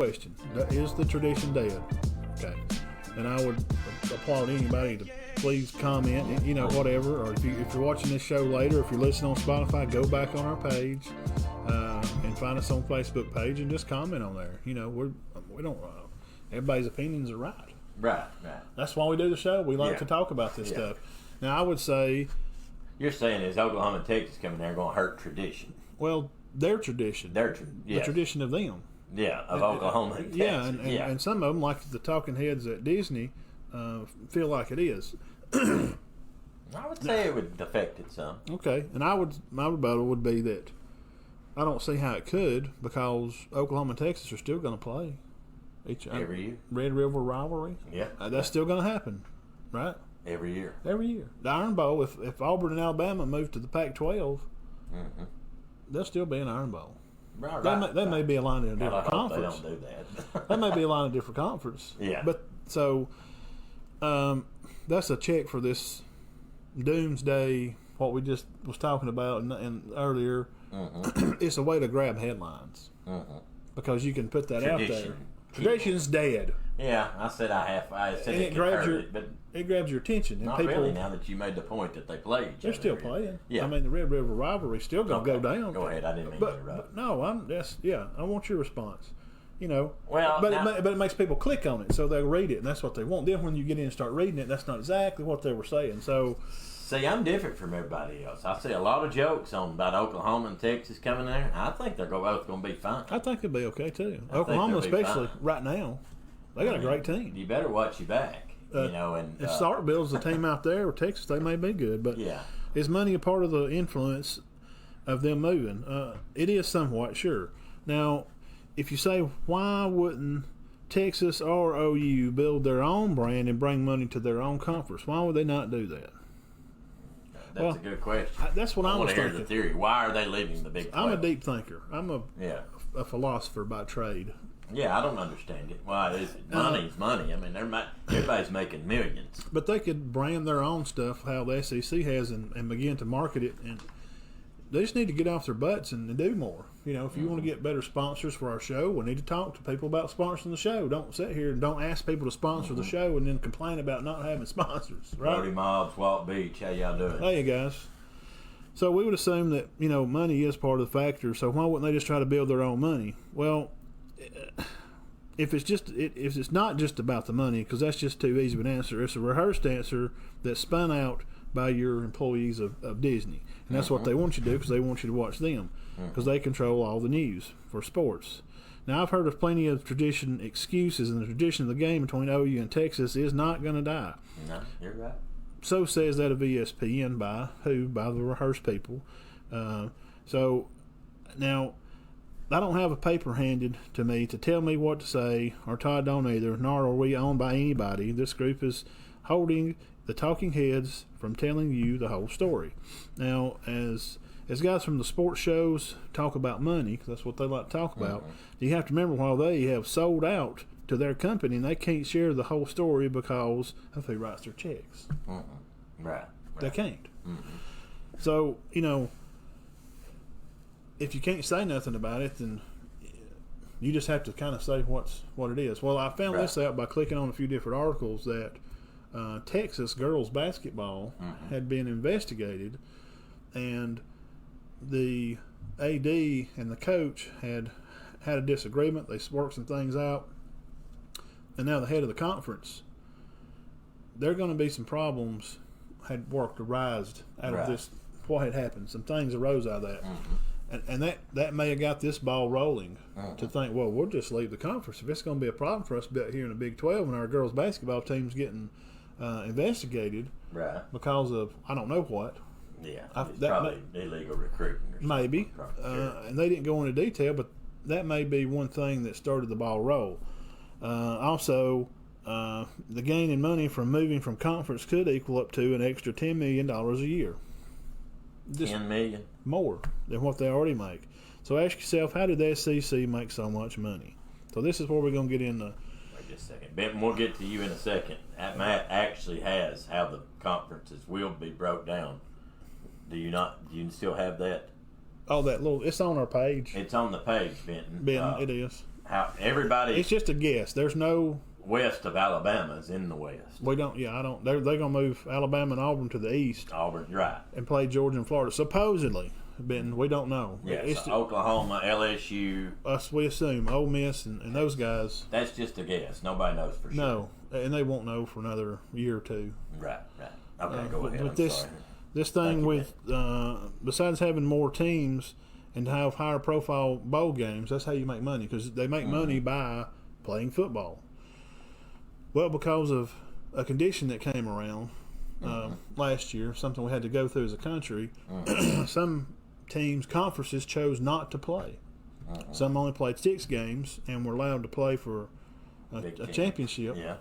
question: is the tradition dead? Okay, and I would applaud anybody to please comment, whatever. Or if you're watching this show later, if you're listening on Spotify, go back on our page and find us on Facebook page and just comment on there. We don't. Everybody's opinions are right. Right. That's why we do the show. We like to talk about this stuff. Now, I would say you're saying is Oklahoma and Texas coming there going to hurt tradition? Well, their tradition, the tradition of them. Yeah, of Oklahoma and Texas. And some of them, like the talking heads at Disney, feel like it is. I would say it would affect it some. Okay, and my rebuttal would be that I don't see how it could, because Oklahoma and Texas are still going to play every year. Red River rivalry. Yeah, that's still going to happen, right? Every year. The Iron Bowl. If Auburn and Alabama move to the Pac-12, they'll still be an Iron Bowl. Right. They may be aligned in a different conference. They don't do that. They may be aligned in a different conference. Yeah. But so that's a check for this doomsday. What we just was talking about and earlier. It's a way to grab headlines because you can put that out there. Tradition's dead. Yeah, I said it grabs it grabs your attention. And not people, really. Now that you made the point that they play each other, they're still playing. Yeah, I mean the Red River rivalry's still going to go down. Go ahead, I didn't mean to interrupt. No, I want your response. Well, but it makes people click on it, so they'll read it, and that's what they want. Then when you get in and start reading it, that's not exactly what they were saying. So, see, I'm different from everybody else. I see a lot of jokes about Oklahoma and Texas coming there. I think they're both going to be fine. I think they'll be okay too. Oklahoma, especially right now, they got a great team. You better watch your back. If Sark builds a team out there with Texas, they may be good. But is money a part of the influence of them moving? It is somewhat, sure. Now, if you say, why wouldn't Texas or OU build their own brand and bring money to their own conference? Why would they not do that? That's a good question. That's what I was thinking. I want to hear the theory. Why are they leaving the Big 12? I'm a deep thinker. I'm a philosopher by trade. Yeah, I don't understand it. Why is it? Money's money. I mean, everybody's making millions. But they could brand their own stuff, how the SEC has, and begin to market it. And they just need to get off their butts and do more. If you want to get better sponsors for our show, we need to talk to people about sponsoring the show. Don't sit here and don't ask people to sponsor the show and then complain about not having sponsors. Right? Brody Mobbs, Walt Beach, how y'all doing? Hey, guys. So we would assume that, money is part of the factor. So why wouldn't they just try to build their own money? Well, if it's not just about the money, because that's just too easy of an answer. It's a rehearsed answer that's spun out by your employees of Disney, and that's what they want you to do, because they want you to watch them, because they control all the news for sports. Now, I've heard of plenty of tradition excuses, and the tradition of the game between OU and Texas is not going to die. No, you're right. So says that of ESPN by the rehearsed people. So now, I don't have a paper handed to me to tell me what to say, or Todd don't either, nor are we owned by anybody. This group is holding the talking heads from telling you the whole story. Now, as guys from the sports shows talk about money, because that's what they like to talk about, you have to remember, while they have sold out to their company, and they can't share the whole story because of who writes their checks. Right. They can't. So, if you can't say nothing about it, then you just have to kind of say what it is. Well, I found this out by clicking on a few different articles that Texas girls basketball had been investigated, and the AD and the coach had a disagreement. They worked some things out, and now the head of the conference, there are going to be some problems arised out of this. What had happened? Some things arose out of that. And that may have got this ball rolling to think, well, we'll just leave the conference. If it's going to be a problem for us here in the Big 12 and our girls basketball team's getting investigated because of I don't know what. Yeah, probably illegal recruiting. Maybe. And they didn't go into detail, but that may be one thing that started the ball roll. Also, the gain in money from moving from conference could equal up to an extra $10 million a year. $10 million? More than what they already make. So ask yourself, how did the SEC make so much money? So this is where we're going to get into. Wait just a second. Ben, we'll get to you in a second. That map actually has how the conferences will be broke down. Do you not? Do you still have that? Oh, that little. It's on our page. It's on the page, Benton. It is. how everybody It's just a guess. There's no. west of Alabama is in the West. We don't. Yeah, I don't. They're gonna move Alabama and Auburn to the east Auburn, right? and play Georgia and Florida. Supposedly, Ben, we don't know. Yeah, It's so Oklahoma, LSU. us. We assume Ole Miss and those guys. That's just a guess. Nobody knows for sure. No, and they won't know for another year or two. Right. Okay, go ahead. But I'm this sorry. this thing with besides having more teams and to have higher profile bowl games, that's how you make money, because they make money by playing football. Well, because of a condition that came around last year, something we had to go through as a country, some teams, conferences chose not to play. Some only played 6 games and were allowed to play for a championship. Yeah.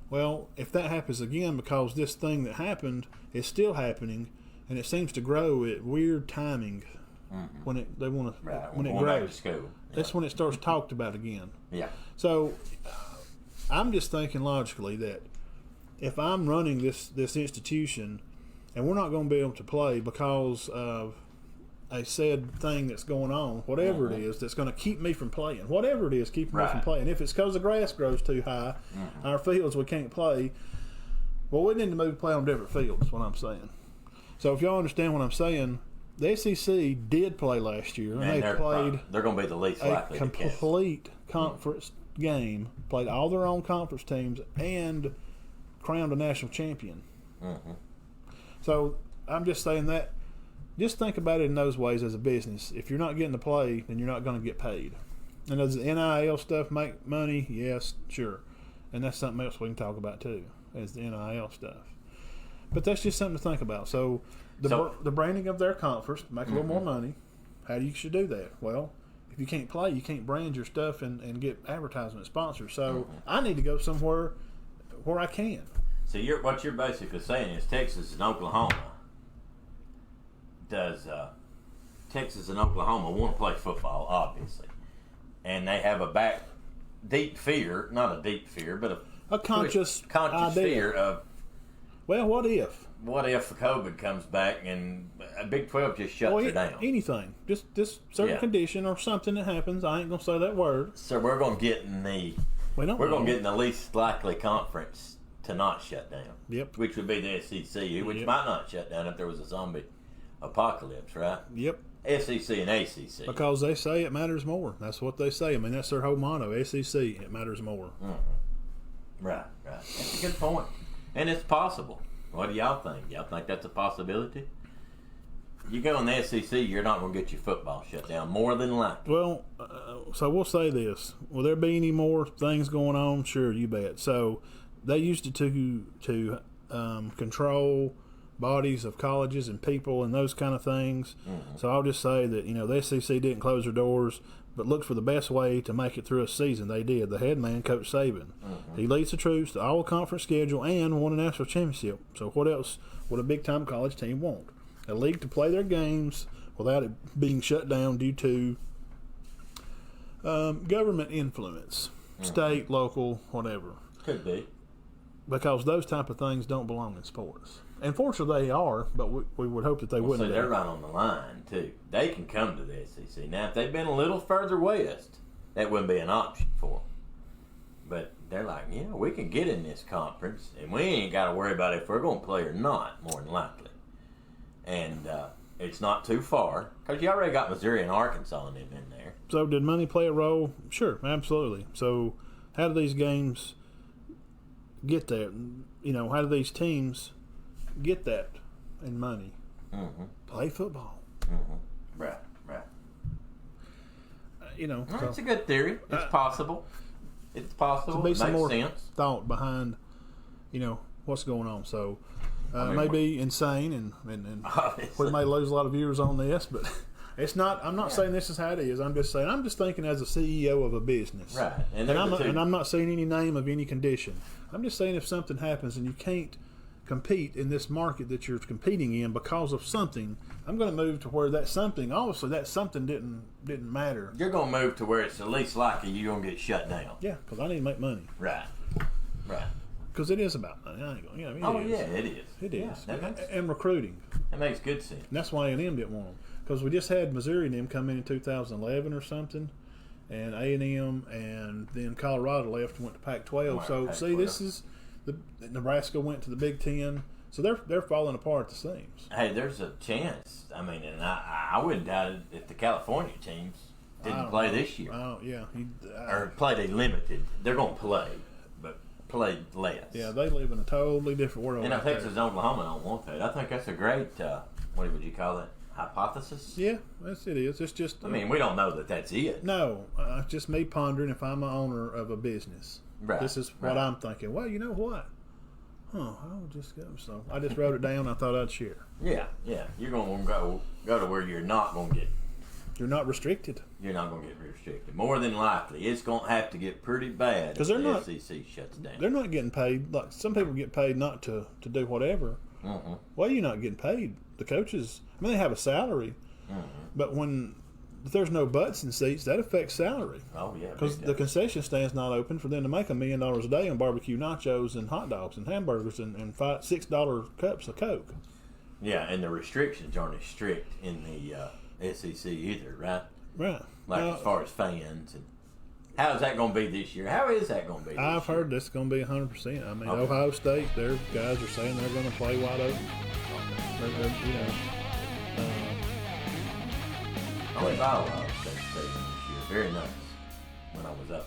Well, if that happens again, because this thing that happened is still happening, and it seems to grow at weird timing when it grows. Back to school. That's when it starts talked about again. Yeah. So I'm just thinking logically that if I'm running this institution and we're not going to be able to play because of a said thing that's going on, whatever it is, that's going to keep me from playing, whatever it is keeping me from playing. If it's because the grass grows too high, our fields we can't play, well, we need to move to play on different fields, is what I'm saying. So if y'all understand what I'm saying, the SEC did play last year, and they played they're going to be the least likely a complete conference game, played all their own conference teams, and crowned a national champion. So I'm just saying that, just think about it in those ways as a business. If you're not getting to play, then you're not going to get paid. And does the NIL stuff make money? Yes, sure. And that's something else we can talk about too, is the NIL stuff. But that's just something to think about. So the branding of their conference, make a little more money. How do you should do that? Well, if you can't play, you can't brand your stuff and get advertisement sponsors. So I need to go somewhere where I can. So what you're basically saying is Texas and Oklahoma Texas and Oklahoma want to play football, obviously, and they have a deep fear, not a deep fear, but a conscious fear of, well, what if COVID comes back and Big 12 just shuts it down? Anything, just this certain condition or something that happens. I ain't gonna say that word. So we're gonna get in the least likely conference to not shut down. Yep. Which would be the SEC, which might not shut down if there was a zombie apocalypse, right? Yep. SEC and ACC. Because they say it matters more. That's what they say. I mean, that's their whole motto. SEC, it matters more. Right. That's a good point. And it's possible. What do y'all think? Y'all think that's a possibility? You go in the SEC, you're not going to get your football shut down, more than likely. Well, so we'll say this. Will there be any more things going on? Sure, you bet. So they used to control bodies of colleges and people and those kind of things. So I'll just say that, the SEC didn't close their doors, but looked for the best way to make it through a season. They did. The head man, Coach Saban. He leads the troops to all conference schedule and won a national championship. So what else would a big-time college team want? A league to play their games without it being shut down due to government influence, state, local, whatever. Could be. Because those type of things don't belong in sports. Unfortunately, they are, but we would hope that they wouldn't. So they're right on the line, too. They can come to the SEC. Now, if they'd been a little further west, that wouldn't be an option for them. But they're like, we can get in this conference, and we ain't got to worry about if we're going to play or not, more than likely. And it's not too far, because you already got Missouri and Arkansas in there. So did money play a role? Sure, absolutely. So how do these games get there? How do these teams get that in money? Play football. Right. It's a good theory. It's possible. It's possible. To be it some makes more sense. Thought behind, what's going on. So it may be insane, and we may lose a lot of viewers on this, but it's not. I'm not saying this is how it is. I'm just saying. I'm just thinking as a CEO of a business, right? And I'm not saying any name of any condition. I'm just saying if something happens and you can't compete in this market that you're competing in because of something, I'm going to move to where that something, obviously that something didn't matter. You're going to move to where it's the least likely you're going to get shut down. Yeah, because I need to make money. Right. Because it is about money. It is. It is. And recruiting. That makes good sense. And that's why A&M didn't want them. Because we just had Missouri and them come in 2011 or something, and A&M, and then Colorado left and went to Pac-12. So see, this is Nebraska went to the Big Ten. So they're falling apart at the seams. Hey, there's a chance. I mean, and I wouldn't doubt it if the California teams didn't play this year. Or played a limited. They're going to play, but play less. Yeah, they live in a totally different world. And Texas and Oklahoma don't want that. I think that's a great, what would you call it, hypothesis? Yeah, it is. It's just... I mean, we don't know that that's it. No, it's just me pondering if I'm an owner of a business. Right. This is what I'm thinking. Well, you know what? I'll just go. So I just wrote it down. I thought I'd share. Yeah. You're going to go to where you're not going to get... You're not restricted. You're not going to get restricted. More than likely, it's going to have to get pretty bad if the SEC shuts down. They're not getting paid. Like some people get paid not to do whatever. Mm-hmm. Well, you're not getting paid. The coaches, I mean, they have a salary. Mm-hmm. But if there's no butts in seats, that affects salary. Oh, yeah. Because the concession stand's not open for them to make $1 million a day on barbecue nachos and hot dogs and hamburgers and $6 cups of Coke. Yeah, and the restrictions aren't as strict in the SEC either, right? Right. Like as far as fans. And how is that going to be this year? How is that going to be this year? I've heard this is going to be 100%. I mean, okay. Ohio State, their guys are saying they're going to play wide open. I went by Ohio State Stadium this year. Very nice when I was up